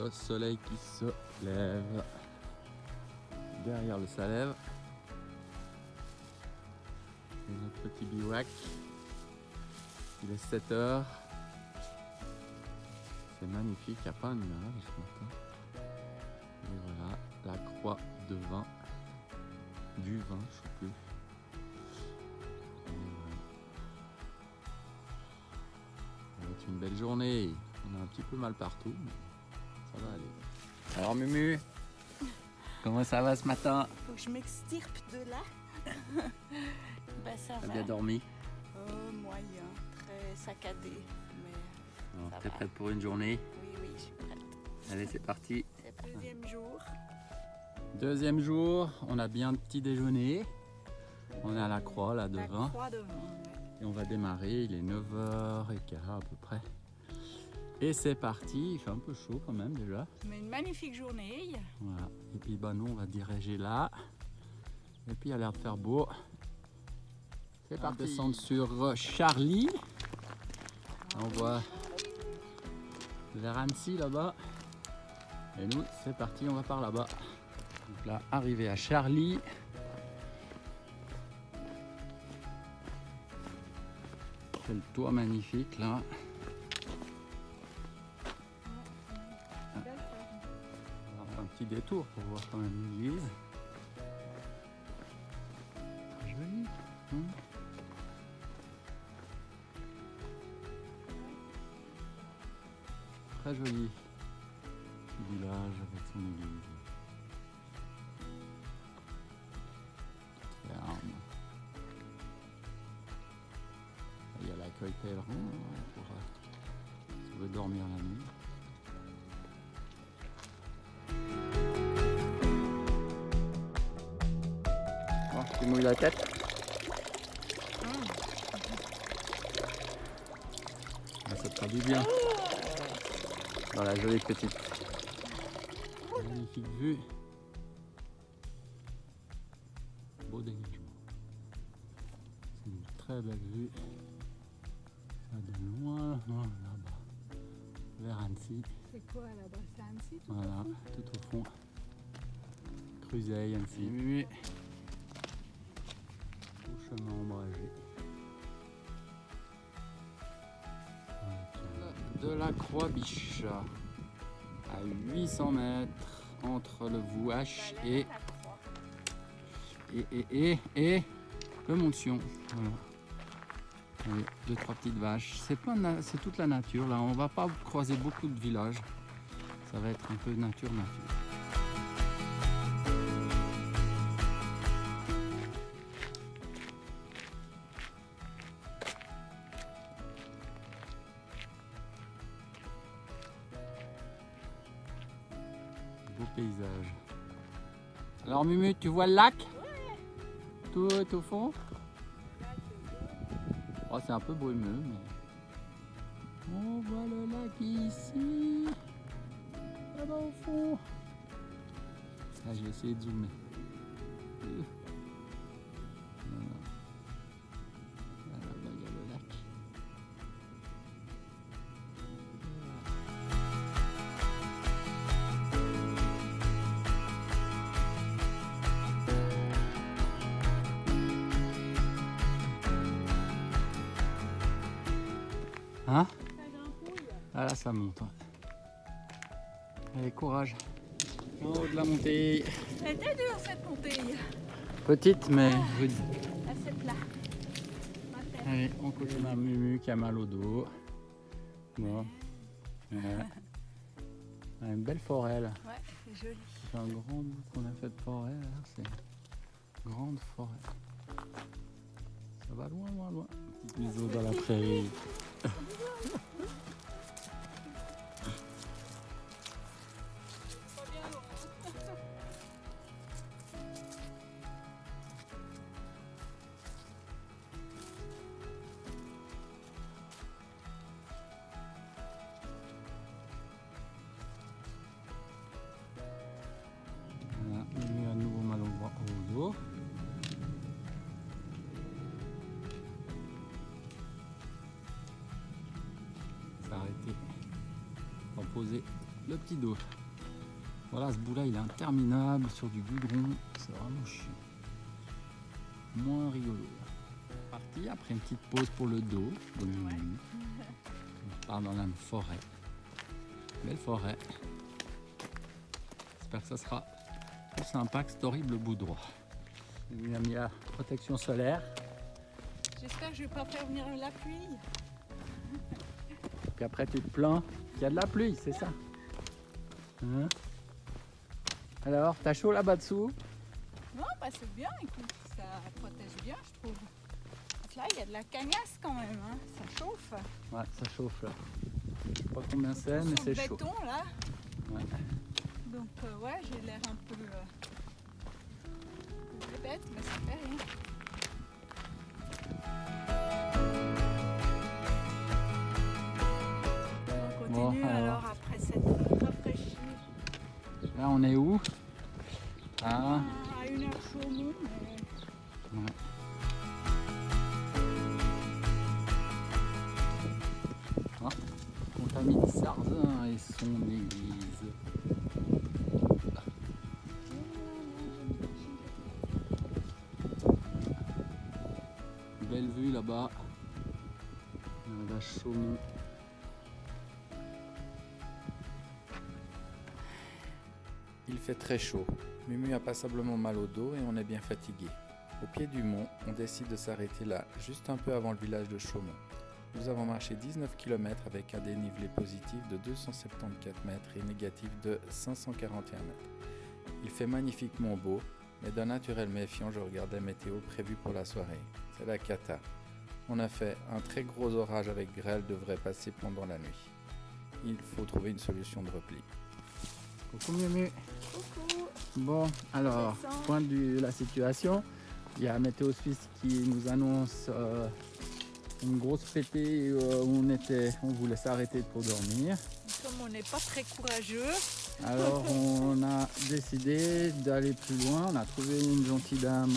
Le soleil qui se lève. Derrière le Salève. Et notre petit bivouac. Il est 7 h. C'est magnifique, il n'y a pas un nuage ce matin. Et voilà, la croix de vin. Du vin, je ne sais plus. Et voilà. Ça va être une belle journée. On a un petit peu mal partout, mais ça va aller. Alors Mumu, comment ça va ce matin? Faut que je m'extirpe de là. Ben ça T'as va. bien dormi? Moyen, très saccadé, mais ça T'es va. prête pour une journée? Oui, je suis prête. Allez, c'est parti. C'est le deuxième jour. Deuxième jour, on a bien petit déjeuner. On est à la croix là La devant. croix devant, ouais. Et on va démarrer, il est 9h15 à peu près. Et c'est parti, il fait un peu chaud quand même déjà. Mais une magnifique journée. Voilà. Et puis bah, nous on va diriger là. Et puis il a l'air de faire beau. C'est parti. On descend sur Charlie. On voit vers Annecy là-bas. Et nous c'est parti, on va par là-bas. Donc là, arrivé à Charlie. C'est le toit magnifique là. On va faire un petit détour pour voir quand même l'église. Joli. Très joli. Petit village avec son église. Petite ferme. Il y a l'accueil pèlerin pour si on veut dormir la nuit. Bon, tu mouilles la tête. Ah, ça te fera du bien. Dans la jolie petite. Magnifique vue. Beau dégagement. C'est une très belle vue. Ça donne loin, là-bas. Vers Annecy. C'est quoi là-bas? C'est Annecy tout Voilà, au fond? tout au fond. Cruseille, Annecy. Oui. Au chemin ombragé. De la Croix-Biche à 800 mètres entre le Vouache et le Mont-de-Sion. Voilà. Deux, trois petites vaches. C'est toute la nature là. On va pas croiser beaucoup de villages. Ça va être un peu nature. Beau paysage. Alors Mumu, tu vois le lac? Ouais. Tout au fond? Oh, c'est un peu brumeux, mais on voit le lac ici, là-bas au fond. Ah, j'ai essayé de zoomer. Voilà. Là-bas, il y a le lac. Hein? Ah là ça monte. Allez, courage. En haut de la montée. C'était dur cette montée. Petite mais rude. Assez plat. Allez, on continue à Mumu qui a mal au dos. Bon. Une belle forêt là. Ouais, c'est joli. C'est un grand bout qu'on a fait de forêt là. C'est une grande forêt. Ça va loin, loin, loin. Petite maison dans la prairie. Voilà, il y a à nouveau mal au dos. S'arrêter, reposer. le petit dos. Voilà, ce bout là il est interminable sur du goudron, c'est vraiment chiant. Moins rigolo. Parti après une petite pause pour le dos. De minutes. On part dans la forêt. Belle forêt. J'espère que ça sera plus sympa que cet horrible bout droit. Il a mis la protection solaire. J'espère que je vais pas faire venir la pluie. Puis après tu te plains qu'il y a de la pluie, c'est ça. Hein? Alors, t'as chaud là-bas dessous? Non, bah c'est bien, écoute, ça protège bien, je trouve. Parce que là, il y a de la cagnasse quand même, hein. Ça chauffe. Ouais, ça chauffe là. Je sais pas combien c'est, mais Sur le c'est chaud. béton, là. Ouais. Donc, ouais, j'ai l'air un peu bête, mais ça fait rien. On continue Bon, alors après cette rafraîchie. Là, on est où? Ah, À 1 heure Chaumont, mais ouais. Ah, Contamine Sardin et son église. Belle vue là-bas. La Chaumont. Il fait très chaud. Mumu a passablement mal au dos et on est bien fatigué. Au pied du mont, on décide de s'arrêter là, juste un peu avant le village de Chaumont. Nous avons marché 19 km avec un dénivelé positif de 274 mètres et négatif de 541 mètres. Il fait magnifiquement beau, mais d'un naturel méfiant, je regarde la météo prévue pour la soirée. C'est la cata. On a fait un très gros orage avec grêle devrait passer pendant la nuit. Il faut trouver une solution de repli. Coucou Mumu. coucou. Bon, alors, Descends. point de la situation. Il y a Météo Suisse qui nous annonce une grosse pétée où on voulait s'arrêter pour dormir. Comme on n'est pas très courageux, Alors on a décidé d'aller plus loin. On a trouvé une gentille dame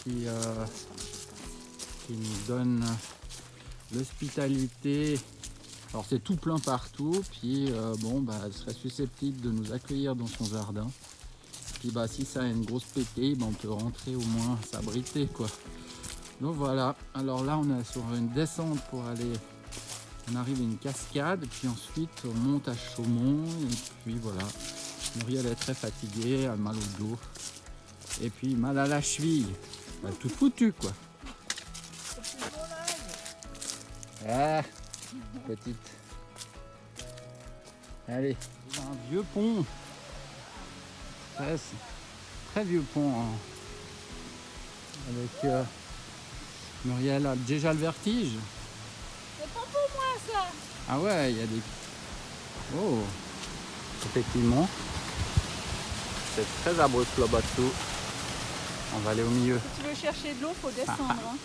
qui nous donne l'hospitalité. Alors c'est tout plein partout, puis elle serait susceptible de nous accueillir dans son jardin. Puis si ça a une grosse pétée, on peut rentrer au moins s'abriter quoi. Donc voilà, alors là on est sur une descente pour aller, on arrive à une cascade, puis ensuite on monte à Chaumont, et puis voilà. Muriel est très fatiguée, elle a mal au dos, et puis mal à la cheville, elle est toute foutue quoi. c'est plus beau Ah, là. petite. Allez, il y a un vieux pont. Très vieux pont. Hein. Avec Muriel a déjà le vertige. C'est pas pour moi ça. Ah ouais, il y a des... Oh, effectivement. C'est très abrupт là-bas dessous. On va aller au milieu. Si tu veux chercher de l'eau, faut descendre. Hein.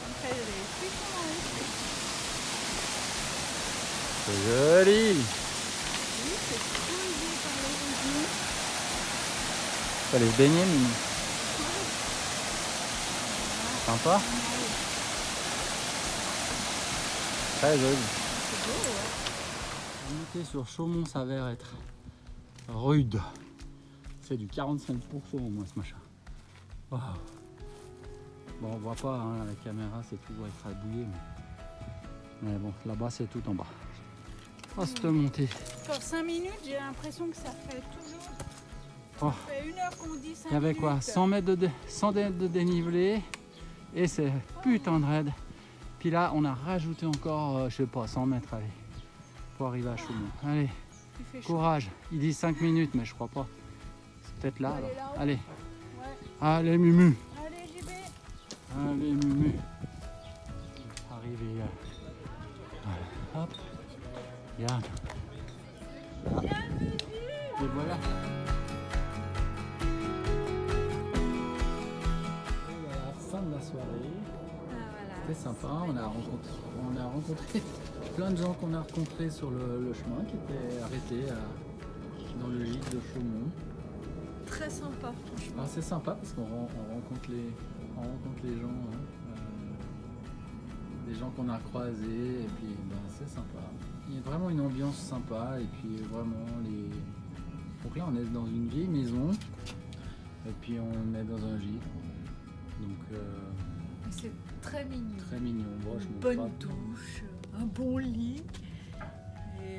Après, les filles sont dans les- C'est joli. Oui, c'est creusé par l'érosion. Ça allait se baigner, Mimi. Sympa. Très joli. C'est beau, ouais. La montée sur Chaumont s'avère être rude. C'est du 45% au moins ce machin. Waouh. Bon, on voit pas, hein, la caméra c'est toujours écrabouillé. Mais bon, là-bas c'est tout en bas. Oh, cette montée. Encore 5 minutes, j'ai l'impression que ça fait toujours. Oh. Ça fait 1 heure qu'on dit 5 Il y avait minutes. quoi 100 mètres de 100 mètres de dénivelé. Et c'est putain de raide. Puis là, on a rajouté encore, je sais pas, 100 mètres, allez, pour arriver à Chaumont. Allez, Il fait chaud. courage. Il dit 5 minutes, mais je crois pas. C'est peut-être là, On va alors. aller là-haut. Allez, Ouais. allez, Mumu. Allez, JB. Allez, Mumu. Arrivé. Voilà. Hop. Regarde. Là. Et voilà. Et voilà, fin de la soirée. Ah, voilà. C'était sympa, on a rencontré plein de gens qu'on a rencontrés sur le chemin qui étaient arrêtés dans le lit de Chaumont. très sympa, franchement. Ah, c'est sympa parce qu'on rencontre les gens, hein. Des gens qu'on a croisés, et puis ben, c'est sympa. Il y a vraiment une ambiance sympa, et puis vraiment les. Donc là, on est dans une vieille maison, et puis on est dans un gîte. Donc C'est très mignon. très mignon. Bon, je Une montre bonne pas. douche, un bon lit.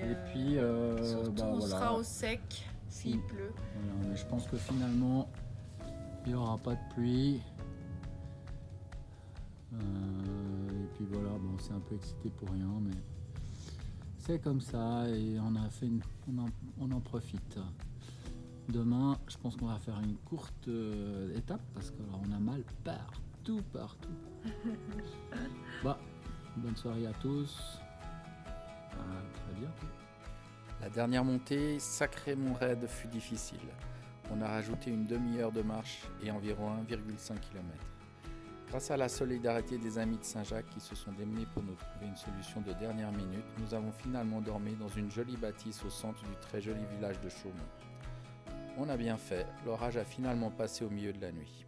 Et puis surtout, bah, on voilà. sera au sec s'il pleut. Voilà, mais je pense que finalement, il n'y aura pas de pluie. Et puis voilà, bon, on s'est un peu excité pour rien, mais c'est comme ça et on en profite. Demain, je pense qu'on va faire une courte étape parce qu'on a mal partout. Bah, bonne soirée à tous. À très bientôt. La dernière montée, sacrément raide, fut difficile. On a rajouté une demi-heure de marche et environ 1,5 km. Grâce à la solidarité des amis de Saint-Jacques qui se sont démenés pour nous trouver une solution de dernière minute, nous avons finalement dormi dans une jolie bâtisse au centre du très joli village de Chaumont. On a bien fait, l'orage a finalement passé au milieu de la nuit.